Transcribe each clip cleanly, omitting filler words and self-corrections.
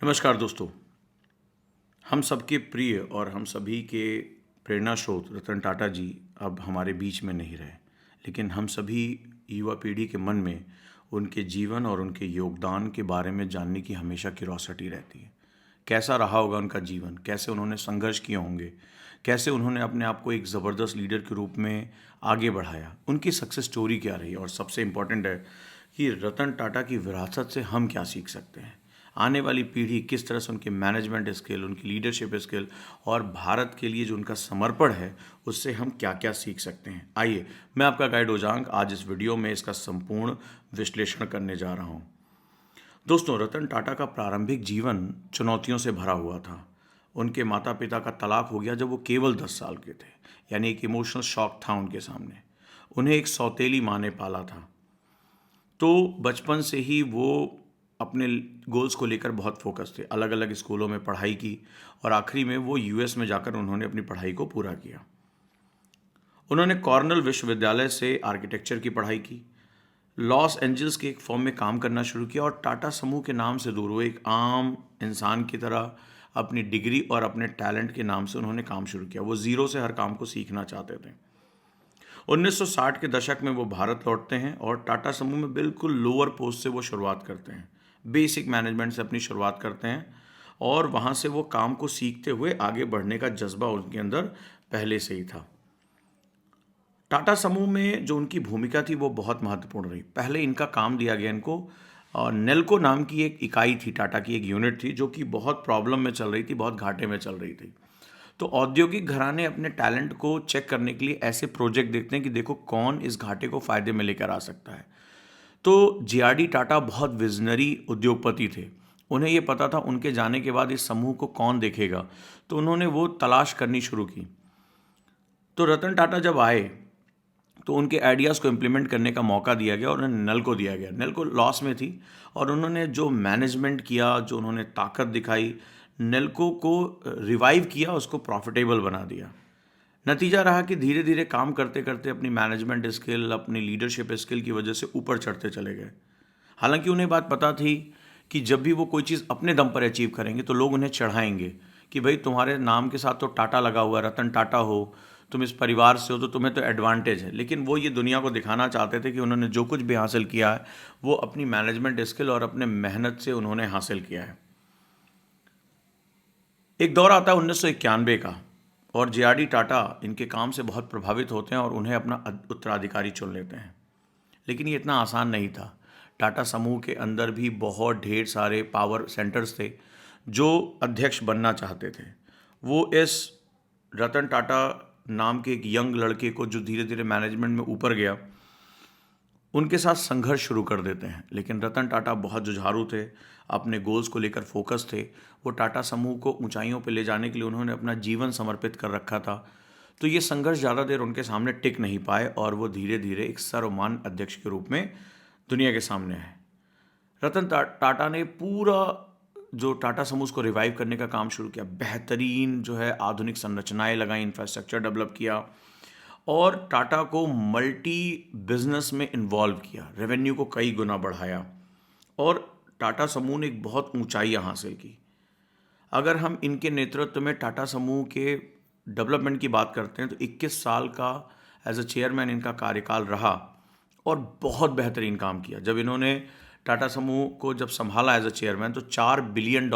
नमस्कार दोस्तों। हम सबके प्रिय और हम सभी के प्रेरणा स्रोत रतन टाटा जी अब हमारे बीच में नहीं रहे, लेकिन हम सभी युवा पीढ़ी के मन में उनके जीवन और उनके योगदान के बारे में जानने की हमेशा क्यूरोसिटी रहती है। कैसा रहा होगा उनका जीवन, कैसे उन्होंने संघर्ष किए होंगे, कैसे उन्होंने अपने आप को एक ज़बरदस्त लीडर के रूप में आगे बढ़ाया, उनकी सक्सेस स्टोरी क्या रही, और सबसे इम्पोर्टेंट है कि रतन टाटा की विरासत से हम क्या सीख सकते हैं। आने वाली पीढ़ी किस तरह से उनके मैनेजमेंट स्किल, उनकी लीडरशिप स्किल और भारत के लिए जो उनका समर्पण है, उससे हम क्या क्या सीख सकते हैं। आइए, मैं आपका गाइड ओजांग आज इस वीडियो में इसका संपूर्ण विश्लेषण करने जा रहा हूँ। दोस्तों, रतन टाटा का प्रारंभिक जीवन चुनौतियों से भरा हुआ था। उनके माता पिता का तलाक हो गया जब वो केवल 10 साल के थे, यानी एक इमोशनल शॉक था उनके सामने। उन्हें एक सौतेली माँ ने पाला था, तो बचपन से ही वो अपने गोल्स को लेकर बहुत फोकस थे। अलग अलग स्कूलों में पढ़ाई की और आखिरी में वो यूएस में जाकर उन्होंने अपनी पढ़ाई को पूरा किया। उन्होंने कॉर्नेल विश्वविद्यालय से आर्किटेक्चर की पढ़ाई की, लॉस एंजल्स के एक फर्म में काम करना शुरू किया और टाटा समूह के नाम से दूर हुए एक आम इंसान की तरह अपनी डिग्री और अपने टैलेंट के नाम से उन्होंने काम शुरू किया। वो ज़ीरो से हर काम को सीखना चाहते थे। 1960 के दशक में वो भारत लौटते हैं और टाटा समूह में बिल्कुल लोअर पोस्ट से वो शुरुआत करते हैं। बेसिक मैनेजमेंट से अपनी शुरुआत करते हैं और वहाँ से वो काम को सीखते हुए आगे बढ़ने का जज्बा उनके अंदर पहले से ही था। टाटा समूह में जो उनकी भूमिका थी वो बहुत महत्वपूर्ण रही। पहले इनका काम दिया गया इनको, और नेल्को नाम की एक इकाई थी, टाटा की एक यूनिट थी जो कि बहुत प्रॉब्लम में चल रही थी, बहुत घाटे में चल रही थी। तो औद्योगिक घराने अपने टैलेंट को चेक करने के लिए ऐसे प्रोजेक्ट देखते हैं कि देखो कौन इस घाटे को फायदे में लेकर आ सकता है। तो जीआरडी टाटा बहुत विजनरी उद्योगपति थे। उन्हें ये पता था उनके जाने के बाद इस समूह को कौन देखेगा, तो उन्होंने वो तलाश करनी शुरू की। तो रतन टाटा जब आए तो उनके आइडियाज़ को इम्प्लीमेंट करने का मौका दिया गया और उन्हें नल को दिया गया। नल को लॉस में थी और उन्होंने जो मैनेजमेंट किया, जो उन्होंने ताकत दिखाई, नेल्को को रिवाइव किया, उसको प्रॉफिटेबल बना दिया। नतीजा रहा कि धीरे धीरे काम करते करते अपनी मैनेजमेंट स्किल, अपनी लीडरशिप स्किल की वजह से ऊपर चढ़ते चले गए। हालांकि उन्हें बात पता थी कि जब भी वो कोई चीज़ अपने दम पर अचीव करेंगे तो लोग उन्हें चढ़ाएंगे कि भाई तुम्हारे नाम के साथ तो टाटा लगा हुआ है, रतन टाटा हो, तुम इस परिवार से हो, तो तुम्हें तो एडवांटेज है। लेकिन वो ये दुनिया को दिखाना चाहते थे कि उन्होंने जो कुछ भी हासिल किया है वो अपनी मैनेजमेंट स्किल और अपने मेहनत से उन्होंने हासिल किया है। एक दौर आता है 1991 का और जेआरडी टाटा इनके काम से बहुत प्रभावित होते हैं और उन्हें अपना उत्तराधिकारी चुन लेते हैं। लेकिन ये इतना आसान नहीं था। टाटा समूह के अंदर भी बहुत ढेर सारे पावर सेंटर्स थे जो अध्यक्ष बनना चाहते थे। वो इस रतन टाटा नाम के एक यंग लड़के को, जो धीरे धीरे मैनेजमेंट में ऊपर गया, उनके साथ संघर्ष शुरू कर देते हैं। लेकिन रतन टाटा बहुत जुझारू थे, अपने गोल्स को लेकर फोकस थे। वो टाटा समूह को ऊंचाइयों पर ले जाने के लिए उन्होंने अपना जीवन समर्पित कर रखा था। तो ये संघर्ष ज़्यादा देर उनके सामने टिक नहीं पाए और वो धीरे धीरे एक सर्वमान्य अध्यक्ष के रूप में दुनिया के सामने आए। रतन टाटा ने पूरा जो टाटा समूह को रिवाइव करने का काम शुरू किया। बेहतरीन जो है आधुनिक संरचनाएं लगाई, इंफ्रास्ट्रक्चर डेवलप किया और टाटा को मल्टी बिजनेस में इन्वॉल्व किया, रेवेन्यू को कई गुना बढ़ाया और टाटा समूह ने एक बहुत ऊंचाइयां हासिल की। अगर हम इनके नेतृत्व में टाटा समूह के डेवलपमेंट की बात करते हैं तो 21 साल का एज अ चेयरमैन इनका कार्यकाल रहा और बहुत बेहतरीन काम किया। जब इन्होंने टाटा समूह को जब संभाला एज अ चेयरमैन तो $4 बिलियन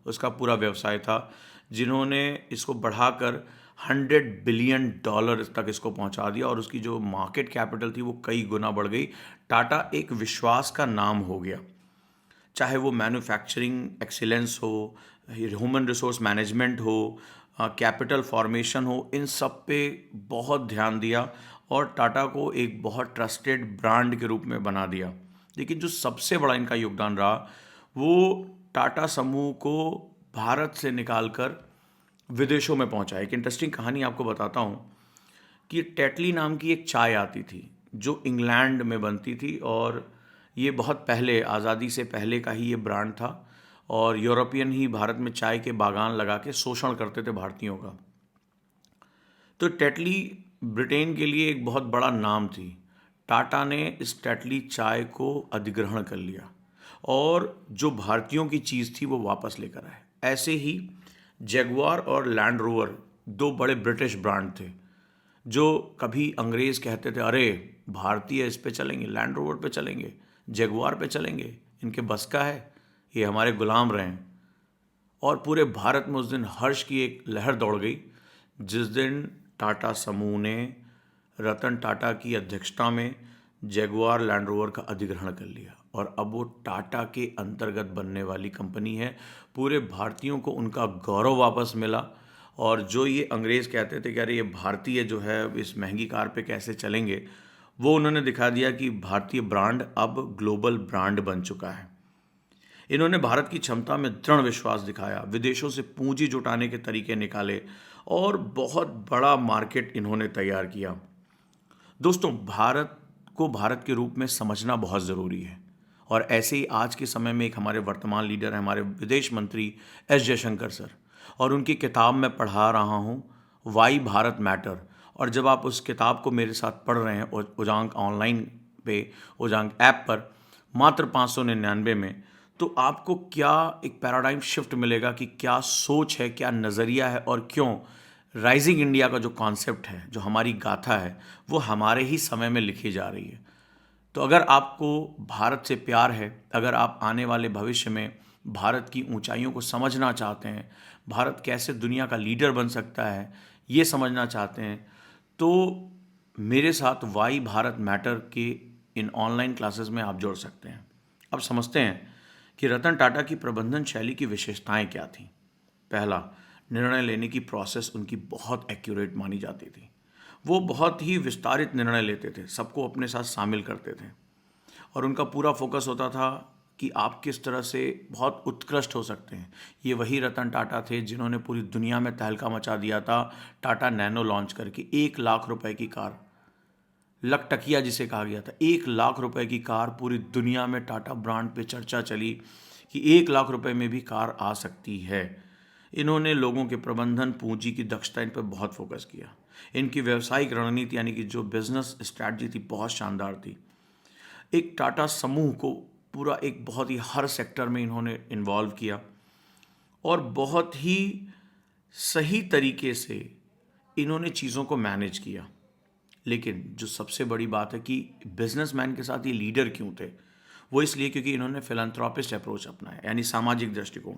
उसका पूरा व्यवसाय था, जिन्होंने इसको बढ़ाकर $100 बिलियन तक इसको पहुंचा दिया और उसकी जो मार्केट कैपिटल थी वो कई गुना बढ़ गई। टाटा एक विश्वास का नाम हो गया। चाहे वो मैन्युफैक्चरिंग एक्सीलेंस हो, ह्यूमन रिसोर्स मैनेजमेंट हो, कैपिटल फॉर्मेशन हो, इन सब पे बहुत ध्यान दिया और टाटा को एक बहुत ट्रस्टेड ब्रांड के रूप में बना दिया। लेकिन जो सबसे बड़ा इनका योगदान रहा वो टाटा समूह को भारत से निकालकर विदेशों में पहुंचा। एक इंटरेस्टिंग कहानी आपको बताता हूँ कि टेटली नाम की एक चाय आती थी जो इंग्लैंड में बनती थी और ये बहुत पहले, आज़ादी से पहले का ही ये ब्रांड था और यूरोपियन ही भारत में चाय के बागान लगा के शोषण करते थे भारतीयों का। तो टेटली ब्रिटेन के लिए एक बहुत बड़ा नाम थी। टाटा ने इस टेटली चाय को अधिग्रहण कर लिया और जो भारतीयों की चीज़ थी वो वापस लेकर आए। ऐसे ही जैगुआर और लैंड रोवर दो बड़े ब्रिटिश ब्रांड थे, जो कभी अंग्रेज़ कहते थे अरे भारतीय इस पे चलेंगे, लैंड रोवर पे चलेंगे, जैगुआर पे चलेंगे, इनके बस का है, ये हमारे गुलाम रहे हैं। और पूरे भारत में उस दिन हर्ष की एक लहर दौड़ गई जिस दिन टाटा समूह ने रतन टाटा की अध्यक्षता में जैगुआर लैंड रोवर का अधिग्रहण कर लिया और अब वो टाटा के अंतर्गत बनने वाली कंपनी है। पूरे भारतीयों को उनका गौरव वापस मिला और जो ये अंग्रेज़ कहते थे कि अरे ये भारतीय जो है इस महंगी कार पे कैसे चलेंगे, वो उन्होंने दिखा दिया कि भारतीय ब्रांड अब ग्लोबल ब्रांड बन चुका है। इन्होंने भारत की क्षमता में दृढ़ विश्वास दिखाया, विदेशों से पूंजी जुटाने के तरीके निकाले और बहुत बड़ा मार्केट इन्होंने तैयार किया। दोस्तों, भारत को भारत के रूप में समझना बहुत ज़रूरी है और ऐसे ही आज के समय में एक हमारे वर्तमान लीडर हैं, हमारे विदेश मंत्री एस जयशंकर सर, और उनकी किताब मैं पढ़ा रहा हूँ, वाई भारत मैटर। और जब आप उस किताब को मेरे साथ पढ़ रहे हैं उजांक ऑनलाइन पे, उजांक ऐप पर मात्र 599 में, तो आपको क्या एक पैराडाइम शिफ्ट मिलेगा कि क्या सोच है, क्या नज़रिया है और क्यों राइजिंग इंडिया का जो कॉन्सेप्ट है, जो हमारी गाथा है, वो हमारे ही समय में लिखी जा रही है। तो अगर आपको भारत से प्यार है, अगर आप आने वाले भविष्य में भारत की ऊंचाइयों को समझना चाहते हैं, भारत कैसे दुनिया का लीडर बन सकता है ये समझना चाहते हैं, तो मेरे साथ वाई भारत मैटर के इन ऑनलाइन क्लासेस में आप जुड़ सकते हैं। अब समझते हैं कि रतन टाटा की प्रबंधन शैली की विशेषताएं क्या थीं। पहला, निर्णय लेने की प्रोसेस उनकी बहुत एक्यूरेट मानी जाती थी। वो बहुत ही विस्तारित निर्णय लेते थे, सबको अपने साथ शामिल करते थे और उनका पूरा फोकस होता था कि आप किस तरह से बहुत उत्कृष्ट हो सकते हैं। ये वही रतन टाटा थे जिन्होंने पूरी दुनिया में तहलका मचा दिया था टाटा नैनो लॉन्च करके। 1 लाख रुपए की कार, लखटकिया जिसे कहा गया था, 1 लाख रुपए की कार, पूरी दुनिया में टाटा ब्रांड पे चर्चा चली कि 1 लाख रुपए में भी कार आ सकती है। इन्होंने लोगों के प्रबंधन, पूंजी की दक्षता, इन पर बहुत फोकस किया। इनकी व्यावसायिक रणनीति यानी कि जो बिजनेस स्ट्रैटेजी थी बहुत शानदार थी। एक टाटा समूह को पूरा एक बहुत ही हर सेक्टर में इन्होंने इन्वॉल्व किया और बहुत ही सही तरीके से इन्होंने चीज़ों को मैनेज किया। लेकिन जो सबसे बड़ी बात है कि बिजनेसमैन के साथ ये लीडर क्यों थे, वो इसलिए क्योंकि इन्होंने फिलैंथ्रोपिस्ट अप्रोच अपनाया, यानी सामाजिक दृष्टिकोण।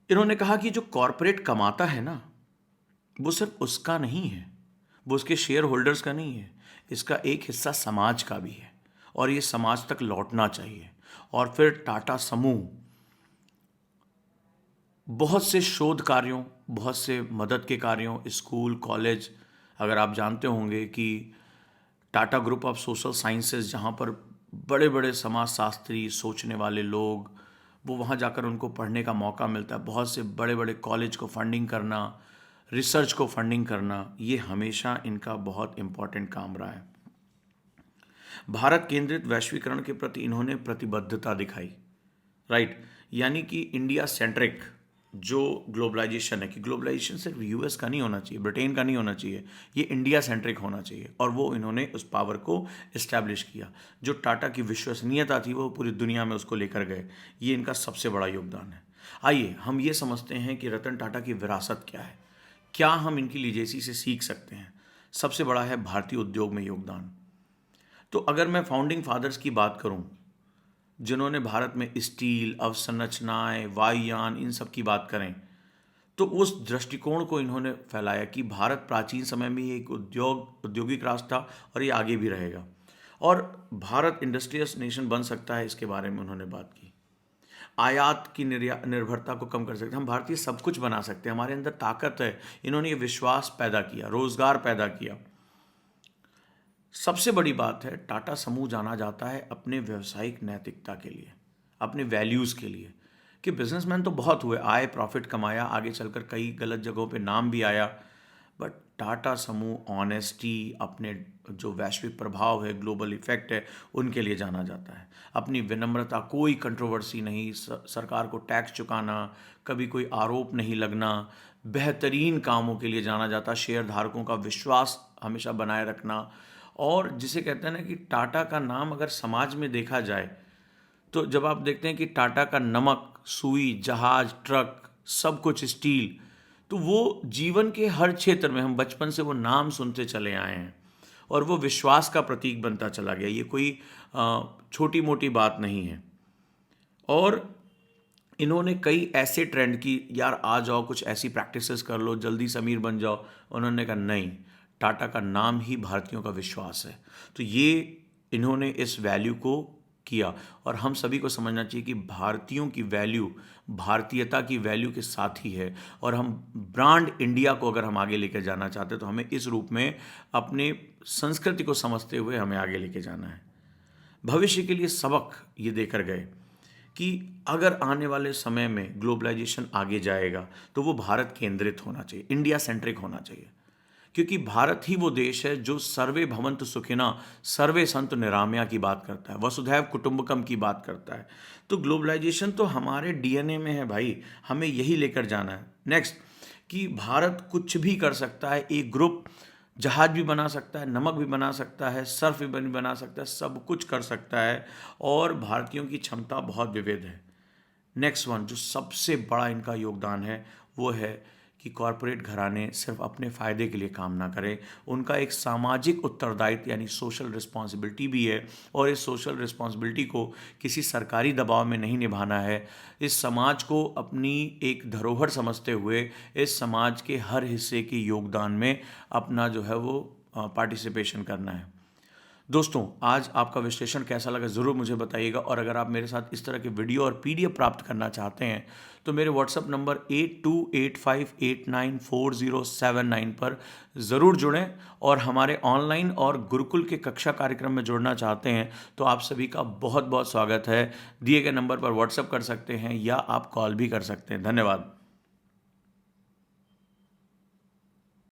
इन्होंने कहा कि जो कॉरपोरेट कमाता है ना, वो सिर्फ उसका नहीं है, वो उसके शेयर होल्डर्स का नहीं है, इसका एक हिस्सा समाज का भी है और ये समाज तक लौटना चाहिए। और फिर टाटा समूह बहुत से शोध कार्यों, बहुत से मदद के कार्यों, स्कूल, कॉलेज, अगर आप जानते होंगे कि Tata group of social sciences, जहाँ पर बड़े बड़े समाजशास्त्री, सोचने वाले लोग, वो वहाँ जाकर उनको पढ़ने का मौका मिलता है। बहुत से बड़े बड़े कॉलेज को फंडिंग करना, रिसर्च को फंडिंग करना, ये हमेशा इनका बहुत इम्पॉर्टेंट काम रहा है। भारत केंद्रित वैश्वीकरण के प्रति इन्होंने प्रतिबद्धता दिखाई, राइट, यानी कि इंडिया सेंट्रिक जो ग्लोबलाइजेशन है, कि ग्लोबलाइजेशन सिर्फ यूएस का नहीं होना चाहिए, ब्रिटेन का नहीं होना चाहिए, ये इंडिया सेंट्रिक होना चाहिए, और वो इन्होंने उस पावर को इस्टेब्लिश किया। जो टाटा की विश्वसनीयता थी वो पूरी दुनिया में उसको लेकर गए, ये इनका सबसे बड़ा योगदान है। आइए हम ये समझते हैं कि रतन टाटा की विरासत क्या है, क्या हम इनकी लीजेसी से सीख सकते हैं। सबसे बड़ा है भारतीय उद्योग में योगदान। तो अगर मैं फाउंडिंग फादर्स की बात करूं, जिन्होंने भारत में स्टील, अवसंरचनाएं, वायुयान, इन सब की बात करें, तो उस दृष्टिकोण को इन्होंने फैलाया कि भारत प्राचीन समय में ही एक औद्योगिक राष्ट्र था और ये आगे भी रहेगा और भारत इंडस्ट्रियस नेशन बन सकता है, इसके बारे में उन्होंने बात की। आयात की निर्भरता को कम कर सकते हैं, हम भारतीय सब कुछ बना सकते हैं, हमारे अंदर ताकत है। इन्होंने ये विश्वास पैदा किया, रोजगार पैदा किया। सबसे बड़ी बात है, टाटा समूह जाना जाता है अपने व्यावसायिक नैतिकता के लिए, अपने वैल्यूज़ के लिए, कि बिजनेसमैन तो बहुत हुए, आए, प्रॉफिट कमाया, आगे चलकर कई गलत जगहों पे नाम भी आया, बट टाटा समूह ऑनेस्टी, अपने जो वैश्विक प्रभाव है, ग्लोबल इफेक्ट है, उनके लिए जाना जाता है। अपनी विनम्रता, कोई कंट्रोवर्सी नहीं, सरकार को टैक्स चुकाना, कभी कोई आरोप नहीं लगना, बेहतरीन कामों के लिए जाना जाता, शेयर धारकों का विश्वास हमेशा बनाए रखना। और जिसे कहते हैं ना कि टाटा का नाम अगर समाज में देखा जाए तो जब आप देखते हैं कि टाटा का नमक, सुई, जहाज, ट्रक, सब कुछ स्टील, तो वो जीवन के हर क्षेत्र में हम बचपन से वो नाम सुनते चले आए हैं और वो विश्वास का प्रतीक बनता चला गया। ये कोई छोटी मोटी बात नहीं है। और इन्होंने कई ऐसे ट्रेंड की, यार आ जाओ कुछ ऐसी प्रैक्टिसेस कर लो, जल्दी से अमीर बन जाओ। उन्होंने कहा नहीं, टाटा का नाम ही भारतीयों का विश्वास है। तो ये इन्होंने इस वैल्यू को किया और हम सभी को समझना चाहिए कि भारतीयों की वैल्यू भारतीयता की वैल्यू के साथ ही है। और हम ब्रांड इंडिया को अगर हम आगे लेकर जाना चाहते हैं तो हमें इस रूप में अपने संस्कृति को समझते हुए हमें आगे लेके जाना है। भविष्य के लिए सबक ये देकर गए कि अगर आने वाले समय में ग्लोबलाइजेशन आगे जाएगा तो वो भारत केंद्रित होना चाहिए, इंडिया सेंट्रिक होना चाहिए, क्योंकि भारत ही वो देश है जो सर्वे भवन्तु सुखिनः सर्वे सन्तु निरामया की बात करता है, वसुधैव कुटुंबकम की बात करता है। तो ग्लोबलाइजेशन तो हमारे डीएनए में है भाई, हमें यही लेकर जाना है। नेक्स्ट, कि भारत कुछ भी कर सकता है। एक ग्रुप जहाज भी बना सकता है, नमक भी बना सकता है, सर्फ भी बना सकता है, सब कुछ कर सकता है और भारतीयों की क्षमता बहुत विविध है। नेक्स्ट वन, जो सबसे बड़ा इनका योगदान है वो है कि कॉरपोरेट घराने सिर्फ अपने फ़ायदे के लिए काम ना करें, उनका एक सामाजिक उत्तरदायित्व यानी सोशल रिस्पॉन्सिबिलिटी भी है और इस सोशल रिस्पॉन्सिबिलिटी को किसी सरकारी दबाव में नहीं निभाना है। इस समाज को अपनी एक धरोहर समझते हुए इस समाज के हर हिस्से के योगदान में अपना जो है वो पार्टिसिपेशन करना है। दोस्तों, आज आपका विश्लेषण कैसा लगा ज़रूर मुझे बताइएगा। और अगर आप मेरे साथ इस तरह के वीडियो और पीडीएफ प्राप्त करना चाहते हैं तो मेरे व्हाट्सएप नंबर 8285894079 पर ज़रूर जुड़ें। और हमारे ऑनलाइन और गुरुकुल के कक्षा कार्यक्रम में जुड़ना चाहते हैं तो आप सभी का बहुत बहुत स्वागत है। दिए गए नंबर पर व्हाट्सएप कर सकते हैं या आप कॉल भी कर सकते हैं। धन्यवाद।